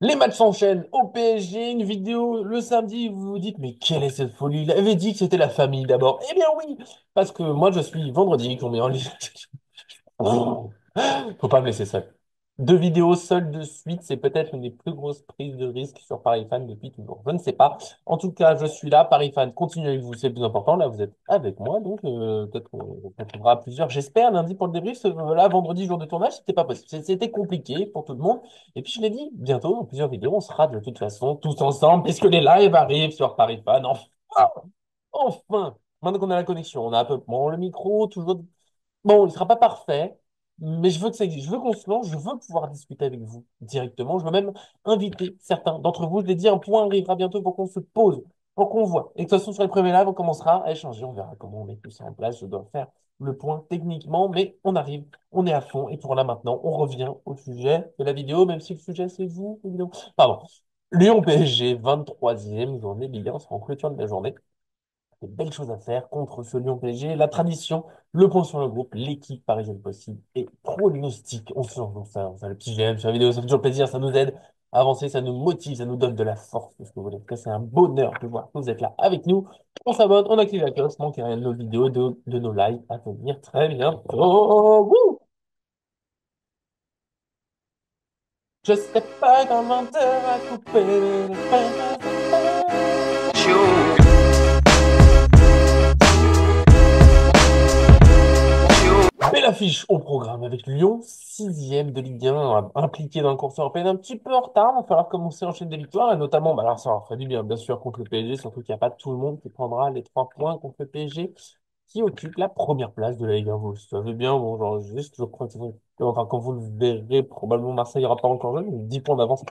Les matchs s'enchaînent au PSG, une vidéo le samedi, vous vous dites, mais quelle est cette folie? Il avait dit que c'était la famille d'abord. Eh bien oui, parce que moi je suis vendredi, qu'on met en ligne. Faut pas me laisser seul. Deux vidéos seules de suite, c'est peut-être une des plus grosses prises de risque sur Paris Fan depuis toujours. Je ne sais pas. En tout cas, je suis là. Paris Fan, continuez avec vous, c'est le plus important. Là, vous êtes avec moi, donc peut-être qu'on trouvera plusieurs. J'espère lundi pour le débrief. Là, vendredi, jour de tournage, c'était pas possible. C'était compliqué pour tout le monde. Et puis, je l'ai dit, bientôt, dans plusieurs vidéos, on sera de toute façon tous ensemble, puisque les lives arrivent sur Paris Fan. Enfin, enfin. Maintenant qu'on a la connexion, on a un peu bon, le micro, toujours. Bon, il sera pas parfait, mais je veux que ça existe. Je veux qu'on se lance, je veux pouvoir discuter avec vous directement. Je veux même inviter certains d'entre vous. Je l'ai dit, un point arrivera bientôt pour qu'on se pose, pour qu'on voit. Et que de toute façon, sur les premiers lives, on commencera à échanger. On verra comment on met tout ça en place. Je dois faire le point techniquement, mais on arrive, on est à fond. Et pour là, maintenant, on revient au sujet de la vidéo, même si le sujet, c'est vous, évidemment. Pardon. Lyon PSG, 23e journée Ligue 1, sera en clôture de la journée de belles choses à faire contre ce Lyon PSG. La tradition, le point sur le groupe, l'équipe parisienne possible et pronostic. On se lance dans ça, le petit j'aime sur la vidéo, ça fait toujours plaisir, ça nous aide à avancer, ça nous motive, ça nous donne de la force. Parce que voilà, en tout cas, c'est un bonheur de voir que vous êtes là avec nous. On s'abonne, on active la cloche, manquez rien de nos vidéos, de nos lives à venir très bientôt. Wouh. Je sais pas comment te va couper le pain. Belle affiche au programme avec Lyon, 6e de Ligue 1, impliqué dans le course européenne, un petit peu en retard. Il va falloir commencer à enchaîner des victoires, et notamment, bah alors ça leur ferait du bien, bien sûr, contre le PSG, surtout qu'il n'y a pas tout le monde qui prendra les 3 points contre le PSG, qui occupe la première place de la Ligue 1. Vous le savez bien, bon, genre, juste, je crois que enfin, quand vous le verrez, probablement Marseille n'aura pas encore joué, mais 10 points d'avance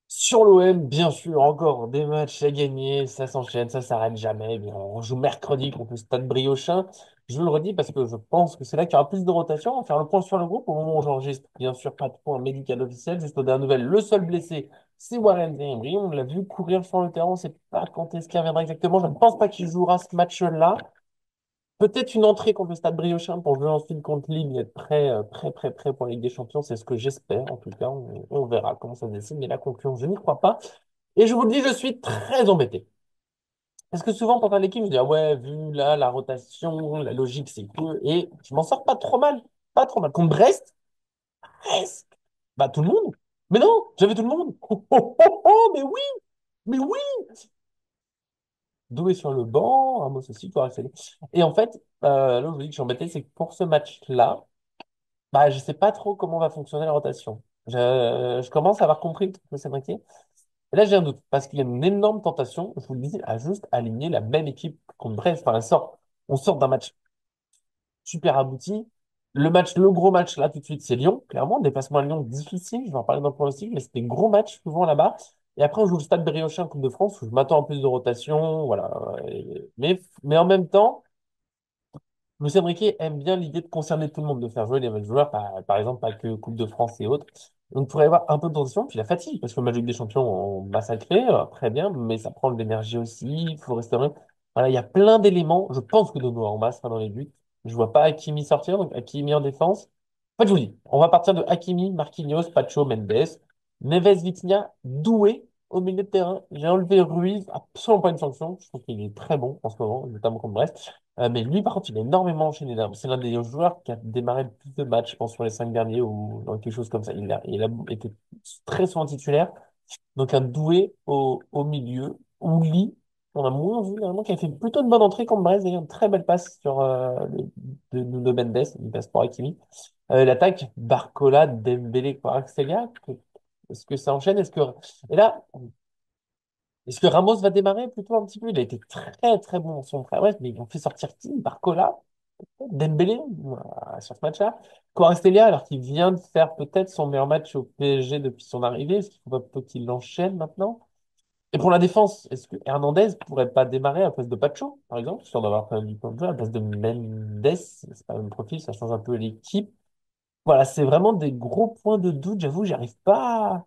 sur l'OM, bien sûr, encore des matchs à gagner, ça s'enchaîne, ça s'arrête jamais. Eh bien, on joue mercredi contre le Stade Briochin. Je le redis parce que je pense que c'est là qu'il y aura plus de rotation. On va faire le point sur le groupe au moment où j'enregistre. Bien sûr, pas de point médical officiel. Juste aux dernières nouvelles, le seul blessé, c'est Warren Zaïre. On l'a vu courir sur le terrain. On ne sait pas quand est-ce qu'il reviendra exactement. Je ne pense pas qu'il jouera ce match-là. Peut-être une entrée contre le Stade Briochin pour jouer ensuite contre Lille et être prêt pour la Ligue des Champions. C'est ce que j'espère. En tout cas, on verra comment ça se décide. Mais la conclusion, je n'y crois pas. Et je vous le dis, je suis très embêté. Parce que souvent, pendant l'équipe, je dis, ah ouais, vu là, la rotation, la logique, c'est que. Et je m'en sors pas trop mal. Pas trop mal. Contre Brest, presque. Bah, tout le monde. Mais non, j'avais tout le monde. Oh, oh, oh, oh, mais oui. Doué sur le banc, Ramos aussi, quoi. Et en fait, là où je vous dis que je suis embêté, c'est que pour ce match-là, bah, je sais pas trop comment va fonctionner la rotation. Je commence à avoir compris que c'est inquiet. Et là, j'ai un doute, parce qu'il y a une énorme tentation, je vous le dis, à juste aligner la même équipe contre Brest. Enfin, on sort d'un match super abouti. Le gros match, là, tout de suite, c'est Lyon. Clairement, déplacement à Lyon difficile. Je vais en parler dans le pronostic, mais c'était gros match, souvent là-bas. Et après, on joue le Stade Briochin, Coupe de France, où je m'attends à plus de rotation. Voilà. Mais en même temps, Luis Enrique aime bien l'idée de concerner tout le monde, de faire jouer les mêmes joueurs, par exemple, pas que Coupe de France et autres. Donc, il pourrait y avoir un peu de tension, puis la fatigue, parce que le match Ligue des Champions, on massacré, très bien, mais ça prend de l'énergie aussi, il faut restaurer. Voilà, il y a plein d'éléments. Je pense que Dono en masse sera dans les buts. Je vois pas Hakimi sortir, donc Hakimi en défense. En fait, je vous dis, on va partir de Hakimi, Marquinhos, Pacho, Mendes, Neves, Vitinha, Doué au milieu de terrain. J'ai enlevé Ruiz, absolument pas une sanction. Je trouve qu'il est très bon en ce moment, notamment contre Brest. Mais lui, par contre, il a énormément enchaîné. C'est l'un des joueurs qui a démarré le plus de matchs, je pense, sur les 5 derniers ou dans quelque chose comme ça. Il a été très souvent titulaire. Donc, un doué au milieu. Ouli, on a moins vu, vraiment, qui a fait plutôt de bonne entrée contre Brest. D'ailleurs, une très belle passe sur de Nuno Mendes, une passe pour Hakimi. L'attaque, Barcola, Dembélé, Kvaratskhelia. Est-ce que ça enchaîne? Et là, est-ce que Ramos va démarrer plutôt un petit peu? Il a été très très bon dans son frère. Ouais, mais ils ont fait sortir qui? Barcola, Dembélé sur ce match-là. Kvaratskhelia, alors qu'il vient de faire peut-être son meilleur match au PSG depuis son arrivée. Est-ce qu'il faut pas plutôt qu'il l'enchaîne maintenant? Et pour la défense, est-ce que Hernandez pourrait pas démarrer à la place de Pacho, par exemple, histoire d'avoir quand même du temps de jeu, à la place de Mendes? C'est pas le même profil, ça change un peu l'équipe. Voilà, c'est vraiment des gros points de doute. J'avoue, j'arrive pas.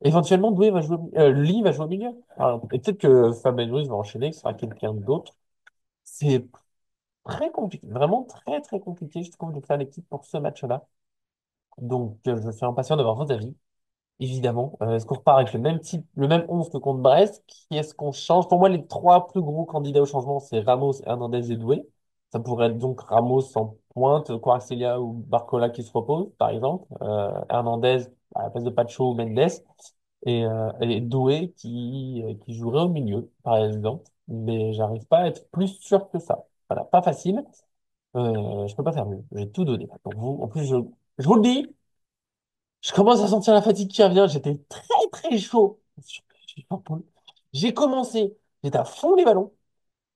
Éventuellement, Doué va jouer, Lee va jouer au milieu. Alors, et peut-être que Fabien Ruiz va enchaîner, que ce sera quelqu'un d'autre. C'est très compliqué, vraiment très très compliqué, je trouve, de faire l'équipe pour ce match-là. Donc, je suis impatient d'avoir vos avis. évidemment. Est-ce qu'on repart avec le même type, le même 11 que contre Brest? Qui est-ce qu'on change? Pour moi, les trois plus gros candidats au changement, c'est Ramos, Hernandez et Doué. Ça pourrait être donc Ramos en pointe, Kvaratskhelia ou Barcola qui se repose, par exemple. Hernandez à la place de Pacho ou Mendes. Et Doué qui jouerait au milieu, par exemple. Mais j'arrive pas à être plus sûr que ça. Voilà, pas facile. Je peux pas faire mieux. J'ai tout donné pour vous. En plus, je vous le dis, je commence à sentir la fatigue qui revient. J'étais très très chaud. J'ai commencé, j'étais à fond les ballons.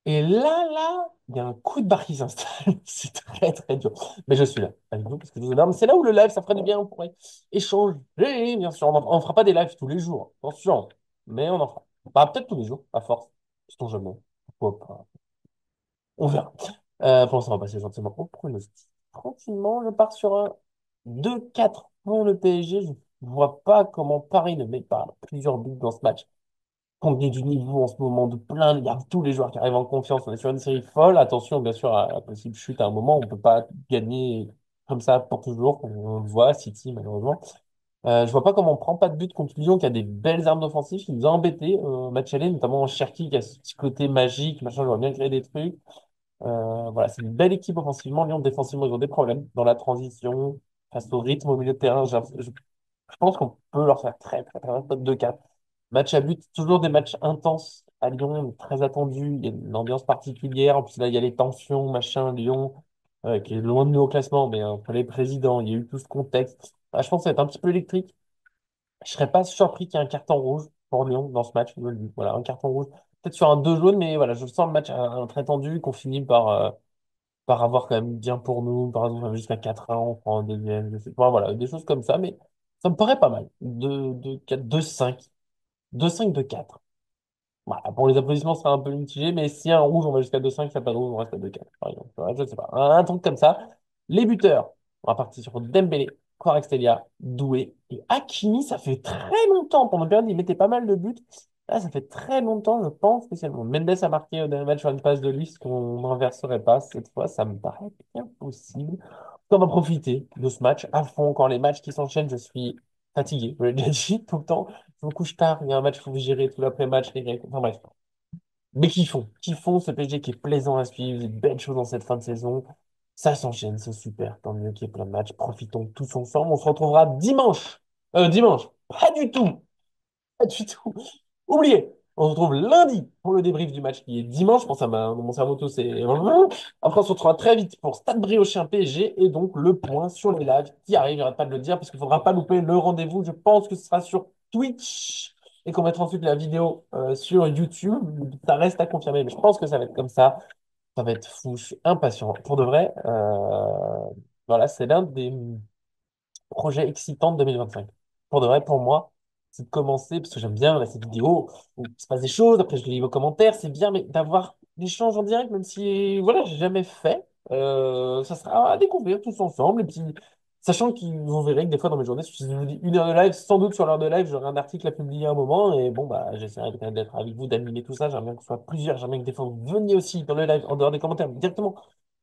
Et là, il y a un coup de barre qui s'installe. C'est très très dur. Mais je suis là avec vous parce que je vous adore. Mais c'est là où le live, ça ferait du bien. On pourrait échanger, bien sûr. On fera pas des lives tous les jours, attention. Mais on en fera. Bah, peut-être tous les jours, à force. Sait-on jamais. Pourquoi pas. On verra. Pour l'instant, on va passer gentiment au pronostic. Tranquillement, je pars sur un 2-4 pour le PSG. Je ne vois pas comment Paris ne met pas plusieurs buts dans ce match. Compte tenu du niveau en ce moment de plein, il y a tous les joueurs qui arrivent en confiance. On est sur une série folle. Attention, bien sûr, à la possible chute à un moment. On ne peut pas gagner comme ça pour toujours. On le voit, City, malheureusement. Je vois pas comment on prend pas de but contre Lyon, qui a des belles armes offensives, qui nous a embêtés au match aller, notamment Cherki, qui a ce petit côté magique, machin, j'aurais bien créé des trucs. Voilà, c'est une belle équipe offensivement. Lyon, défensivement, ils ont des problèmes dans la transition, face au rythme au milieu de terrain. Je pense qu'on peut leur faire très, très, très, très 2-4. Match à but, toujours des matchs intenses à Lyon, très attendus. Il y a une ambiance particulière. En plus, là, il y a les tensions, machin, Lyon, qui est loin de nous au classement, mais entre les présidents, il y a eu tout ce contexte. Ah, je pense que ça va être un petit peu électrique. Je serais pas surpris qu'il y ait un carton rouge pour Lyon dans ce match. Je le dis. Voilà, un carton rouge. Peut-être sur un 2 jaune, mais voilà, je sens le match très tendu, qu'on finit par avoir quand même bien pour nous. Par exemple, jusqu'à 4-1, on prend un deuxième. Je sais pas, voilà, des choses comme ça, mais ça me paraît pas mal. 2-4, 2-5. 2-5, 2-4. Voilà, pour les applaudissements, ce sera un peu mitigé, mais si un rouge, on va jusqu'à 2-5, s'il n'y a pas de rouge, on reste à 2-4, par exemple. Ouais, je sais pas. Un truc comme ça. Les buteurs, on va partir sur Dembélé, Kvaratskhelia, Doué et Hakimi. Ça fait très longtemps. Pendant une période, il mettait pas mal de buts. Là, ça fait très longtemps, je pense, spécialement. Mendes a marqué au dernier match sur une passe de lui, ce qu'on n'inverserait pas cette fois. Ça me paraît bien possible. On va profiter de ce match à fond. Quand les matchs qui s'enchaînent, je suis fatigué. Je l'ai déjà dit tout le temps. Je me couche tard. Il y a un match, il faut gérer tout l'après-match. Enfin bref. Mais kiffons ce PSG qui est plaisant à suivre. Des belles choses dans cette fin de saison. Ça s'enchaîne, c'est super. Tant mieux qu'il y ait plein de matchs. Profitons tous ensemble. On se retrouvera dimanche. Dimanche. Pas du tout. Pas du tout. Oubliez, on se retrouve lundi pour le débrief du match qui est dimanche. Je pense à mon cerveau tout c'est. Après, on se retrouvera très vite pour Stade Briochin PSG et donc le point sur les lives qui arrive. J'arrête pas de le dire parce qu'il faudra pas louper le rendez-vous. Je pense que ce sera sur Twitch et qu'on mettra ensuite la vidéo sur YouTube. Ça reste à confirmer, mais je pense que ça va être comme ça. Ça va être fou. Je suis impatient. Pour de vrai, voilà, c'est l'un des projet excitant de 2025. Pour de vrai, pour moi, c'est de commencer, parce que j'aime bien là, ces vidéos où il se passe des choses, après je lis vos commentaires, c'est bien, mais d'avoir l'échange en direct, même si, voilà, j'ai jamais fait, ça sera à découvrir tous ensemble, et puis, sachant qu'ils vous verrez que des fois dans mes journées, si je vous dis 1 heure de live, sans doute sur l'heure de live, j'aurai un article à publier à un moment, et bon, bah, j'essaierai d'être avec vous, d'animer tout ça, j'aimerais bien que ce soit plusieurs, j'aimerais bien que des fois vous veniez aussi dans le live, en dehors des commentaires, directement,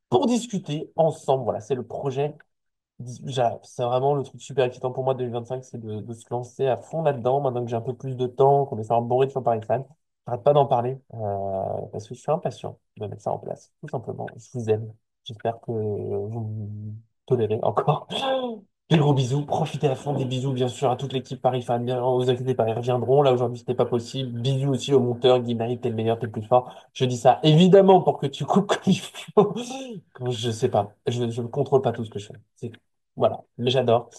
pour discuter ensemble, voilà, c'est le projet. C'est vraiment le truc super excitant pour moi 2025, c'est de se lancer à fond là-dedans, maintenant que j'ai un peu plus de temps, qu'on est sur un bon rythme sur Paris Fan. J'arrête pas d'en parler, parce que je suis impatient de mettre ça en place, tout simplement. Je vous aime. J'espère que vous me tolérez encore. Des gros bisous, profitez à fond des bisous, bien sûr, à toute l'équipe Paris Fan. Bien, vous inquiétez pas, ils reviendront. Là, aujourd'hui, c'était pas possible. Bisous aussi au monteur, Guinari, t'es le meilleur, t'es le plus fort. Je dis ça évidemment pour que tu coupes comme il faut. Je sais pas, je ne contrôle pas tout ce que je fais. Voilà, mais j'adore.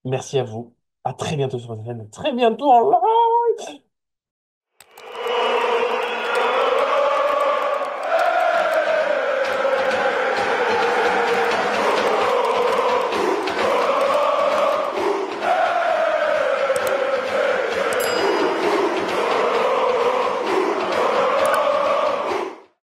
Merci à vous. À très bientôt sur votre chaîne. Très bientôt en live.